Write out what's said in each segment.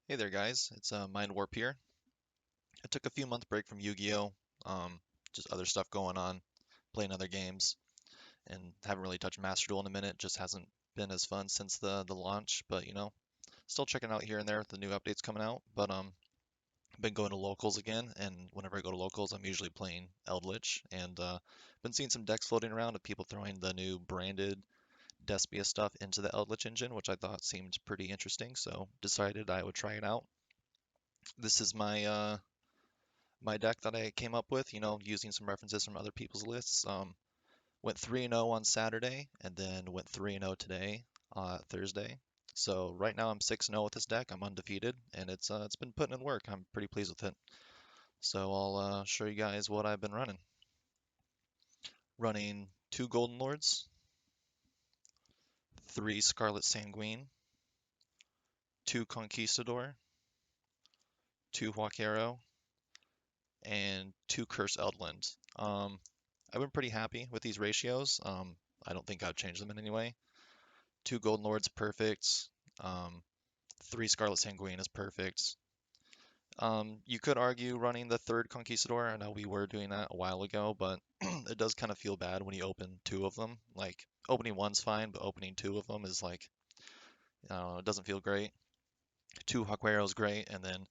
Hey there, guys. It's Mind Warp here. I took a few month break from Yu-Gi-Oh! Just other stuff going on, playing other games, and haven't really touched Master Duel in a minute. Just hasn't been as fun since the launch, but still checking out here and there with the new updates coming out. But I've been going to locals again, and whenever I go to locals, I'm usually playing Eldritch, and been seeing some decks floating around of people throwing the new branded Despia stuff into the Eldritch engine, which I thought seemed pretty interesting, so decided I would try it out. This is my deck that I came up with, using some references from other people's lists. Went 3-0 on Saturday and then went 3-0 today, Thursday. So right now I'm 6-0 with this deck. I'm undefeated and it's been putting in work. I'm pretty pleased with it. So I'll show you guys what I've been running. Running 2 Golden Lords, 3 Scarlet Sanguine, 2 Conquistador, 2 Huaquero, and 2 Curse Eldland. I've been pretty happy with these ratios. I don't think I'd change them in any way. 2 Golden Lords perfect. Um, 3 Scarlet Sanguine is perfect. You could argue running the third Conquistador. I know we were doing that a while ago, but it does kind of feel bad when you open 2 of them. Like opening one's fine, but opening 2 of them is like, I don't know, it doesn't feel great. 2 Huaqueros great, and then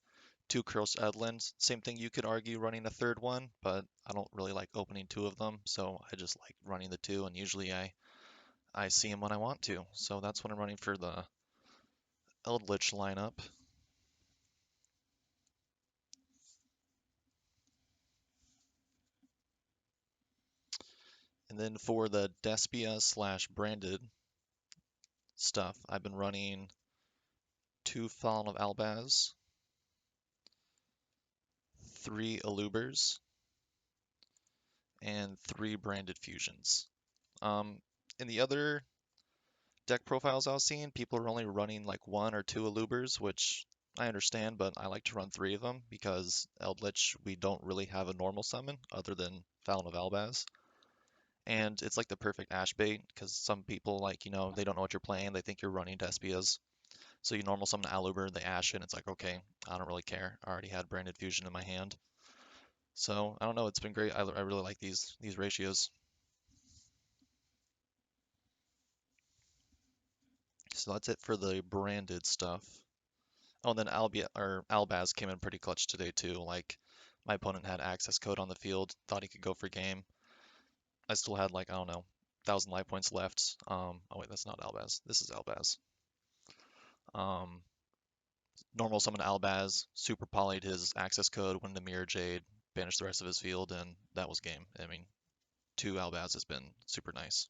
2 Curse Edlands. Same thing, you could argue running a third one, but I don't really like opening 2 of them, so I just like running the 2, and usually I see them when I want to. So that's what I'm running for the Eldlich lineup. And then for the Despia slash branded stuff, I've been running 2 Fallen of Albaz, 3 Alubers, and 3 branded fusions. Um, in the other deck profiles I was seeing, people are only running like 1 or 2 Alubers, which I understand, but I like to run 3 of them because Eldritch, we don't really have a normal summon other than Fallen of Albaz. And it's like the perfect ash bait because some people, like, they don't know what you're playing. They think you're running Despias. So you normal summon Aluber, they ash it, and it's like, okay, I don't really care. I already had Branded Fusion in my hand. So I don't know, it's been great. I really like these ratios. So that's it for the branded stuff. Oh, and then Albaz came in pretty clutch today too. Like my opponent had access code on the field, thought he could go for game. I still had like, I don't know, 1,000 life points left. Oh wait, that's not Albaz. This is Albaz. Um, Normal summon Albaz, super polyed his access code, went into Mirror Jade, banished the rest of his field, and that was game. I mean, 2 Albaz has been super nice.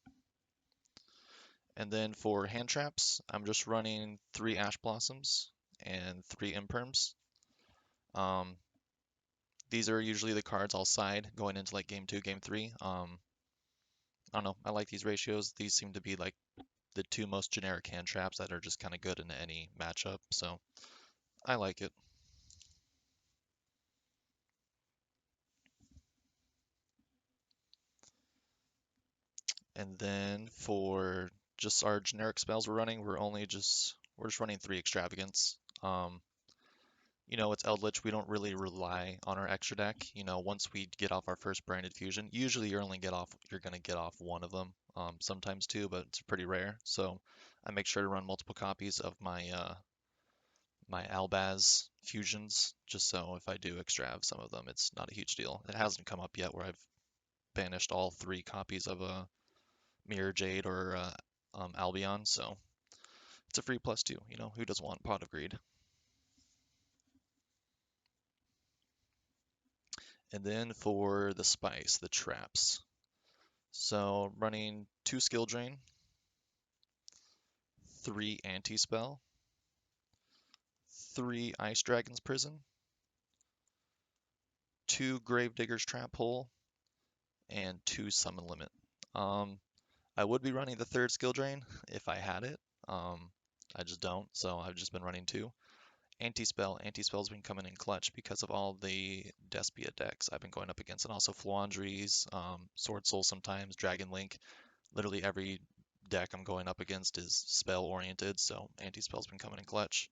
And then for hand traps, I'm just running 3 Ash Blossoms and 3 Imperms. Um, these are usually the cards I'll side going into like game 2, game 3. I don't know, I like these ratios. These seem to be like the 2 most generic hand traps that are just kind of good in any matchup, so I like it. And then for just our generic spells we're running, we're just running 3 extravagance. It's Eldritch, we don't really rely on our extra deck. Once we get off our first branded fusion, usually you're gonna get off 1 of them, sometimes 2, but it's pretty rare. So I make sure to run multiple copies of my Albaz fusions, just so if I do extrav some of them, it's not a huge deal. It hasn't come up yet where I've banished all 3 copies of a Mirror Jade or Albion, so it's a free +2. Who doesn't want Pot of Greed? And then for the spice, the traps. So running 2 skill drain, 3 anti-spell, 3 ice dragon's prison, 2 gravedigger's trap hole, and 2 summon limit. Um, I would be running the 3rd skill drain if I had it. I just don't, so I've just been running 2. Anti-spell's been coming in clutch because of all the Despia decks I've been going up against, and also Floowandereeze, Sword Soul sometimes, Dragon Link. Literally every deck I'm going up against is spell oriented, so anti-spell's been coming in clutch.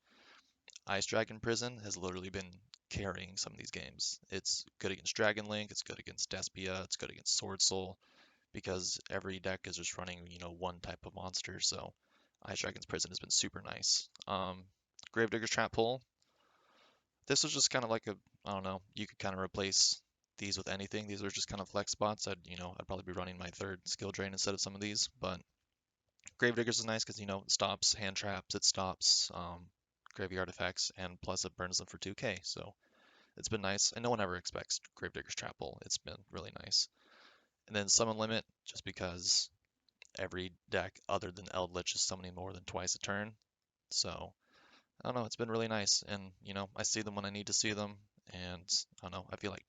Ice Dragon Prison has literally been carrying some of these games. It's good against Dragon Link, it's good against Despia, it's good against Sword Soul, because every deck is just running, one type of monster. So Ice Dragon's Prison has been super nice. Gravedigger's Trap Pull. This was just kind of like I don't know, you could kind of replace these with anything. These are just kind of flex spots. I'd probably be running my third skill drain instead of some of these, but Gravediggers is nice because, it stops hand traps, it stops graveyard effects, and plus it burns them for 2k. So it's been nice, and no one ever expects Gravedigger's Trap Pull. It's been really nice. And then Summon Limit, just because every deck other than Eldritch is summoning more than twice a turn. So I don't know, it's been really nice, and I see them when I need to see them, and I don't know, I feel like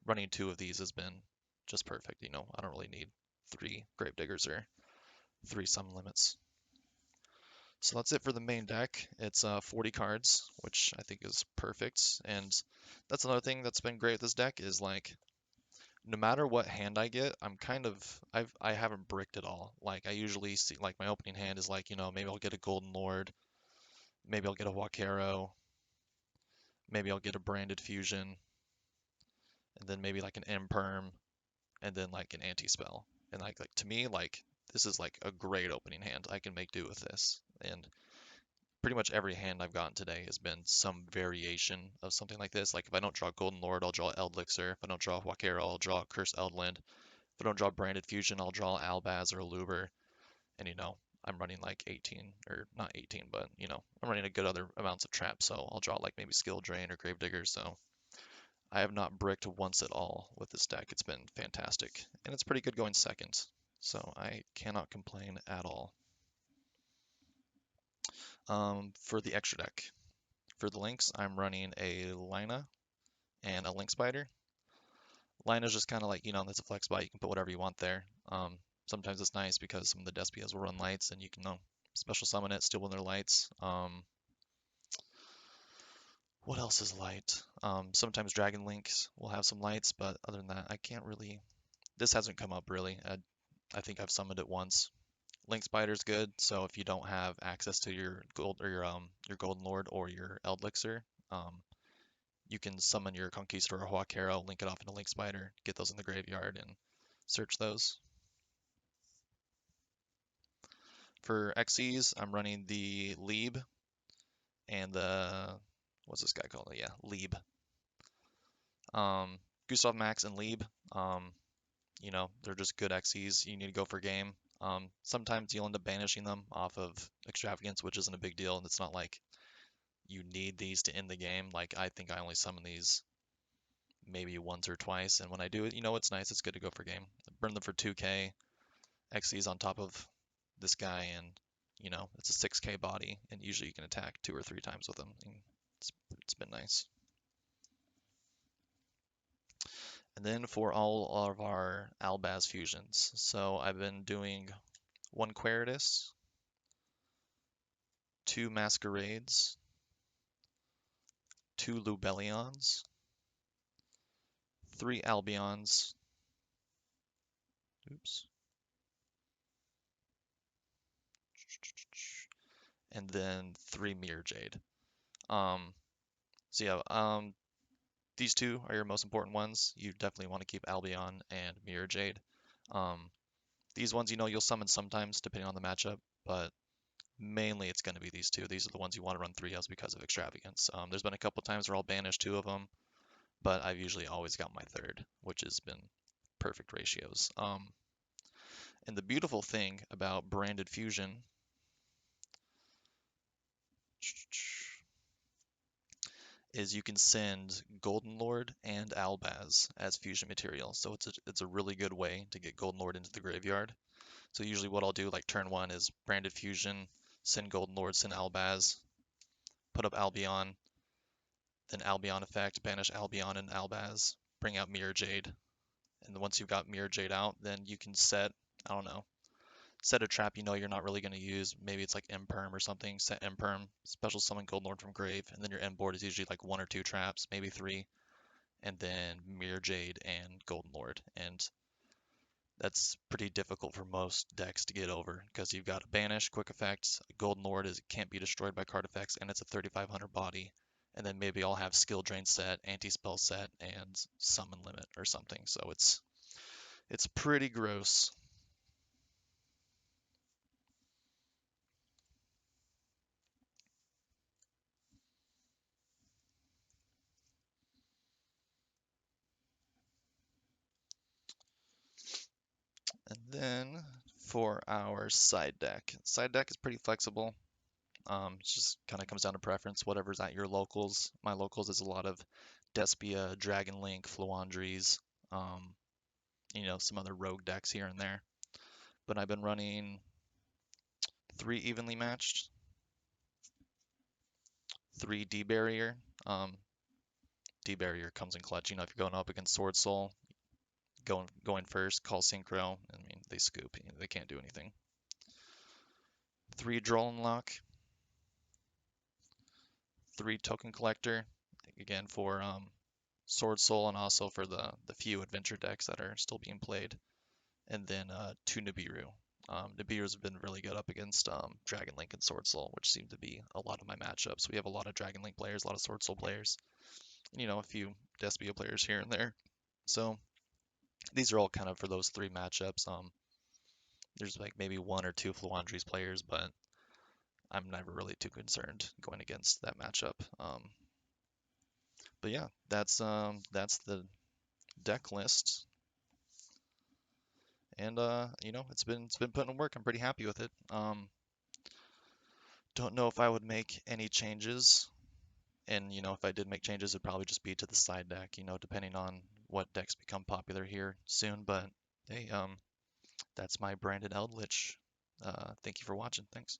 running two of these has been just perfect. I don't really need three Gravediggers or three Summon Limits. So that's it for the main deck. It's 40 cards, which I think is perfect. And that's another thing that's been great with this deck is like, no matter what hand I get, I haven't bricked at all. Like I usually see like my opening hand is like, maybe I'll get a Golden Lord, maybe I'll get a Wakero, maybe I'll get a Branded Fusion, and then maybe like an Imperm, and then like an anti-spell. And like to me, like this is like a great opening hand. I can make do with this. And pretty much every hand I've gotten today has been some variation of something like this. Like if I don't draw Golden Lord, I'll draw ELDLICH. If I don't draw Wakero, I'll draw Curse Eldland. If I don't draw Branded Fusion, I'll draw Albaz or Aluber. And I'm running like 18, or not 18, but I'm running a good other amounts of traps, so I'll draw like maybe Skill Drain or Gravedigger. So I have not bricked once at all with this deck. It's been fantastic, and it's pretty good going second. So I cannot complain at all. For the extra deck, for the links, I'm running a Lina and a Link Spider. Lina's just kind of like, that's a flex spot. You can put whatever you want there. Sometimes it's nice because some of the Despias will run lights and you can special summon it, steal one of their lights. What else is light? Sometimes Dragon Links will have some lights, but other than that, I can't really. This hasn't come up really. I think I've summoned it once. Link Spider's good, so if you don't have access to your gold or your Golden Lord or your Eldlixir, you can summon your Conquistador or Huaquero, link it off into Link Spider, get those in the graveyard, and search those. For XEs, I'm running the Lieb and the what's this guy called? Yeah, Lieb. Gustav Max and Lieb. They're just good XEs. You need to go for game. Sometimes you'll end up banishing them off of Extravagance, which isn't a big deal, and it's not like you need these to end the game. Like I think I only summon these maybe once or twice, and when I do it, it's nice. It's good to go for game. Burn them for 2k. XEs on top of this guy, and it's a 6k body, and usually you can attack 2 or 3 times with them. And it's been nice. And then for all of our Albaz fusions, so I've been doing 1 Queritus, 2 Masquerades, 2 Lubellions, 3 Albions, oops, and then 3 Mirror Jade. So yeah, these two are your most important ones. You definitely want to keep Albion and Mirror Jade. These ones, you'll summon sometimes depending on the matchup, but mainly it's going to be these two. These are the ones you want to run 3 of because of Extravagance. There's been a couple times where I'll banish 2 of them, but I've usually always got my third, which has been perfect ratios. And the beautiful thing about Branded Fusion is you can send Golden Lord and Albaz as fusion material. So it's a really good way to get Golden Lord into the graveyard. So usually what I'll do like turn 1 is Branded Fusion, send Golden Lord, send Albaz, put up Albion, then Albion effect, banish Albion and Albaz, bring out Mirror Jade. And then once you've got Mirror Jade out, then you can set, I don't know, set a trap you're not really going to use. Maybe it's like Imperm or something. Set Imperm, special summon Golden Lord from grave, and then your end board is usually like 1 or 2 traps, maybe 3, and then Mirror Jade and Golden Lord. And That's pretty difficult for most decks to get over because you've got a banish, quick effects, Golden Lord is can't be destroyed by card effects, and it's a 3500 body. And then maybe I'll have skill drain set, anti-spell set, and summon limit or something. So it's pretty gross. And then for our side deck is pretty flexible. It just kind of comes down to preference, whatever's at your locals. My locals is a lot of Despia, Dragon Link, Fluandries, some other rogue decks here and there. But I've been running 3 evenly matched, 3 D barrier. Um, D barrier comes in clutch. If you're going up against Sword Soul, going first, call synchro. I mean, they scoop. They can't do anything. 3 Droll Lock, 3 Token Collector. Again for Sword Soul and also for the few adventure decks that are still being played. And then 2 Nibiru. Nibiru's been really good up against Dragon Link and Sword Soul, which seem to be a lot of my matchups. We have a lot of Dragon Link players, a lot of Sword Soul players, and, a few Despia players here and there. So these are all kind of for those 3 matchups. There's like maybe 1 or 2 Fluandries players, but I'm never really too concerned going against that matchup. But yeah, that's the deck list, and it's been putting in work. I'm pretty happy with it. Don't know if I would make any changes, and if I did make changes, it'd probably just be to the side deck. Depending on what decks become popular here soon. But hey, that's my branded Eldritch. Thank you for watching. Thanks.